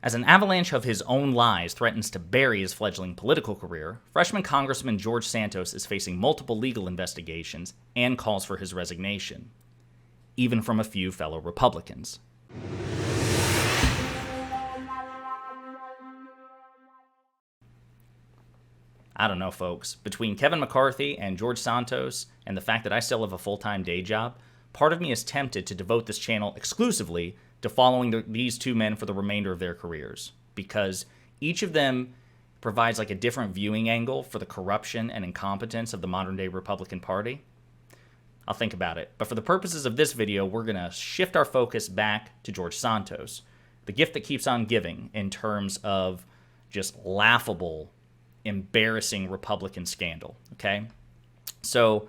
As an avalanche of his own lies threatens to bury his fledgling political career, freshman Congressman George Santos is facing multiple legal investigations and calls for his resignation, even from a few fellow Republicans. I don't know, folks. Between Kevin McCarthy and George Santos and the fact that I still have a full-time day job, part of me is tempted to devote this channel exclusively to following these two men for the remainder of their careers, because each of them provides like a different viewing angle for the corruption and incompetence of the modern-day Republican Party. I'll think about it. But for the purposes of this video, we're going to shift our focus back to George Santos, the gift that keeps on giving in terms of just laughable, embarrassing Republican scandal, okay? So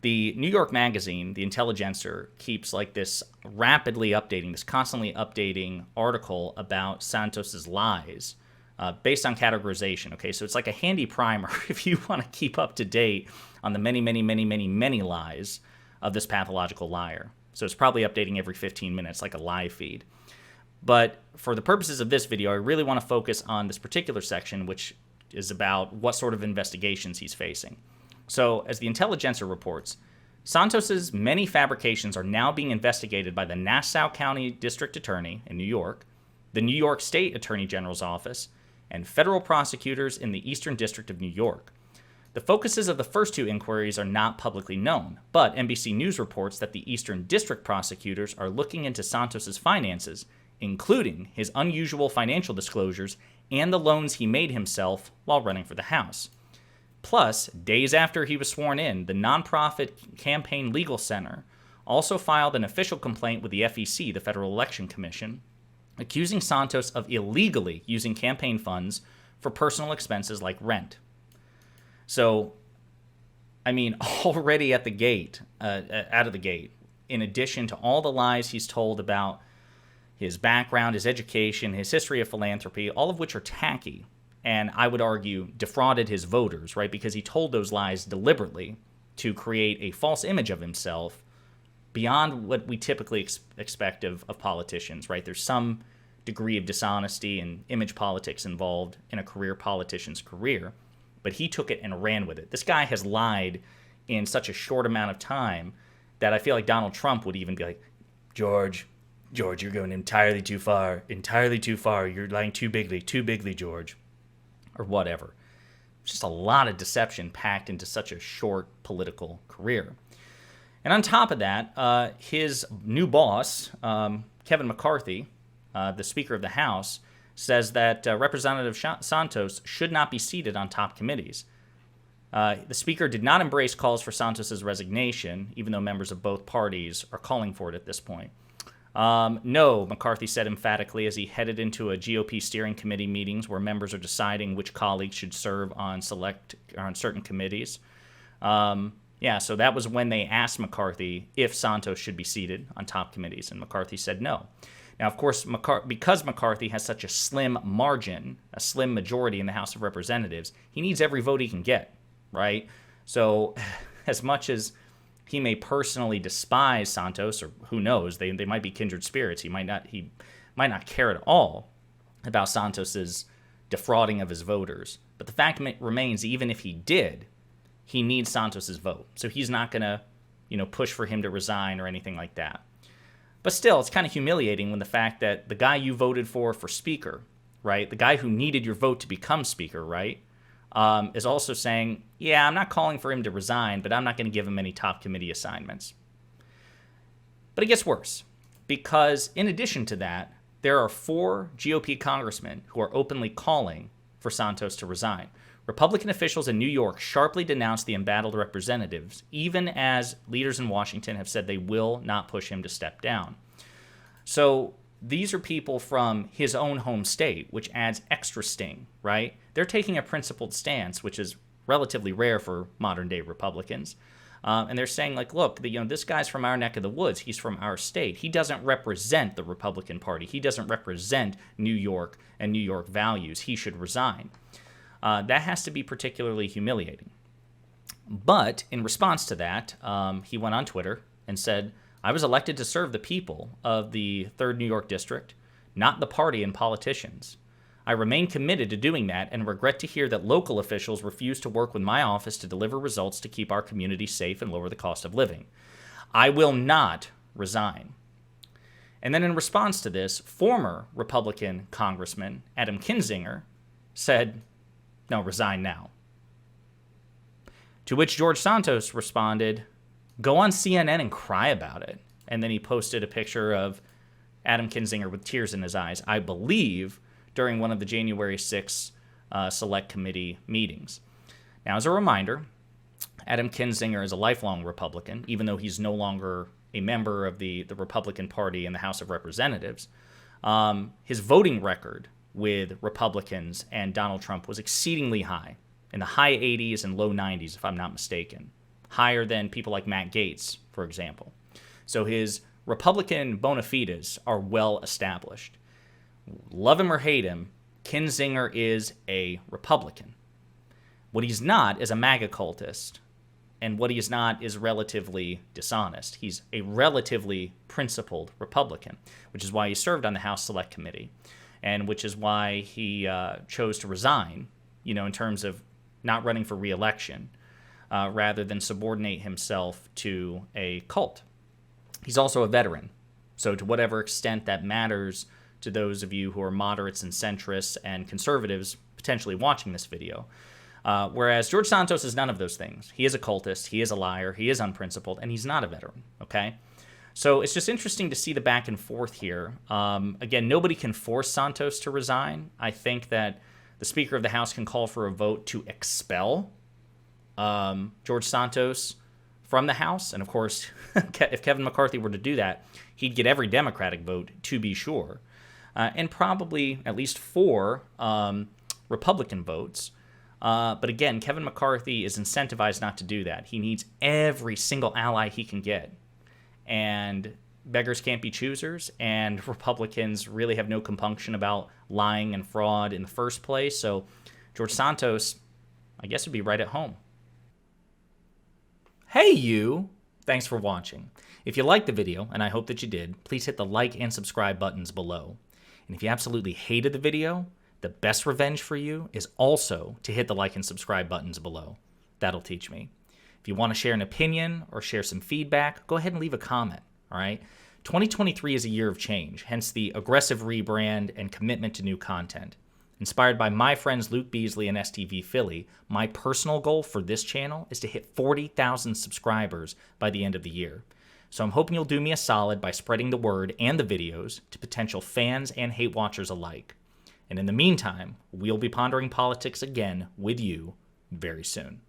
the New York Magazine, The Intelligencer, keeps like this rapidly updating, this constantly updating article about Santos's lies based on categorization, okay? So it's like a handy primer if you want to keep up to date on the many lies of this pathological liar. So it's probably updating every 15 minutes like a live feed. But for the purposes of this video, I really want to focus on this particular section, which is about what sort of investigations he's facing. So, as the Intelligencer reports, Santos's many fabrications are now being investigated by the Nassau County District Attorney in New York, the New York State Attorney General's Office, and federal prosecutors in the Eastern District of New York. The focuses of the first two inquiries are not publicly known, but NBC News reports that the Eastern District prosecutors are looking into Santos's finances, including his unusual financial disclosures and the loans he made himself while running for the House. Plus, days after he was sworn in, the nonprofit Campaign Legal Center also filed an official complaint with the FEC, the Federal Election Commission, accusing Santos of illegally using campaign funds for personal expenses like rent. So, I mean, already at the gate, out of the gate, in addition to all the lies he's told about his background, his education, his history of philanthropy, all of which are tacky, and I would argue defrauded his voters, right? Because he told those lies deliberately to create a false image of himself beyond what we typically expect of politicians, right? There's some degree of dishonesty and image politics involved in a career politician's career, but he took it and ran with it. This guy has lied in such a short amount of time that I feel like Donald Trump would even be like, George, you're going entirely too far. You're lying too bigly, George. Or whatever. Just a lot of deception packed into such a short political career. And on top of that, his new boss, Kevin McCarthy, the Speaker of the House, says that Representative Santos should not be seated on top committees. The Speaker did not embrace calls for Santos's resignation, even though members of both parties are calling for it at this point. No, McCarthy said emphatically as he headed into a GOP steering committee meetings where members are deciding which colleagues should serve on certain committees. So that was when they asked McCarthy if Santos should be seated on top committees, and McCarthy said no. Now, of course, because McCarthy has such a slim margin, a slim majority in the House of Representatives, he needs every vote he can get, right? So as much as he may personally despise Santos, or who knows, they might be kindred spirits. He might not care at all about Santos's defrauding of his voters. But the fact remains, even if he did, he needs Santos's vote. So he's not going to, push for him to resign or anything like that. But still, it's kind of humiliating when the fact that the guy you voted for Speaker, right, the guy who needed your vote to become Speaker, right, is also saying, yeah, I'm not calling for him to resign, but I'm not going to give him any top committee assignments. But it gets worse, because in addition to that, there are 4 GOP congressmen who are openly calling for Santos to resign. Republican officials in New York sharply denounced the embattled representatives, even as leaders in Washington have said they will not push him to step down. So these are people from his own home state, which adds extra sting, right? They're taking a principled stance, which is relatively rare for modern-day Republicans. And they're saying, like, look, this guy's from our neck of the woods. He's from our state. He doesn't represent the Republican Party. He doesn't represent New York and New York values. He should resign. That has to be particularly humiliating. But in response to that, he went on Twitter and said, I was elected to serve the people of the 3rd New York District, not the party and politicians. I remain committed to doing that and regret to hear that local officials refuse to work with my office to deliver results to keep our community safe and lower the cost of living. I will not resign." And then in response to this, former Republican Congressman Adam Kinzinger said, "No, resign now." To which George Santos responded, "Go on CNN and cry about it." And then he posted a picture of Adam Kinzinger with tears in his eyes, I believe, during one of the January 6th Select Committee meetings. Now, as a reminder, Adam Kinzinger is a lifelong Republican, even though he's no longer a member of the Republican Party in the House of Representatives. His voting record with Republicans and Donald Trump was exceedingly high, in the high 80s and low 90s, if I'm not mistaken, higher than people like Matt Gaetz, for example. So his Republican bona fides are well established. Love him or hate him, Kinzinger is a Republican. What he's not is a MAGA cultist, and what he is not is relatively dishonest. He's a relatively principled Republican, which is why he served on the House Select Committee, and which is why he chose to resign, in terms of not running for re-election, rather than subordinate himself to a cult. He's also a veteran, so to whatever extent that matters to those of you who are moderates and centrists and conservatives potentially watching this video. Whereas George Santos is none of those things. He is a cultist, he is a liar, he is unprincipled, and he's not a veteran, okay? So it's just interesting to see the back and forth here. Again, nobody can force Santos to resign. I think that the Speaker of the House can call for a vote to expel George Santos from the House. And of course, if Kevin McCarthy were to do that, he'd get every Democratic vote, to be sure, and probably at least 4 Republican votes. But again, Kevin McCarthy is incentivized not to do that. He needs every single ally he can get. And beggars can't be choosers, and Republicans really have no compunction about lying and fraud in the first place. So George Santos, I guess, would be right at home. Hey, you! Thanks for watching. If you liked the video, and I hope that you did, please hit the like and subscribe buttons below. And if you absolutely hated the video, the best revenge for you is also to hit the like and subscribe buttons below. That'll teach me. If you want to share an opinion or share some feedback, go ahead and leave a comment, all right? 2023 is a year of change, hence the aggressive rebrand and commitment to new content. Inspired by my friends Luke Beasley and STV Philly, my personal goal for this channel is to hit 40,000 subscribers by the end of the year. So I'm hoping you'll do me a solid by spreading the word and the videos to potential fans and hate watchers alike. And in the meantime, we'll be pondering politics again with you very soon.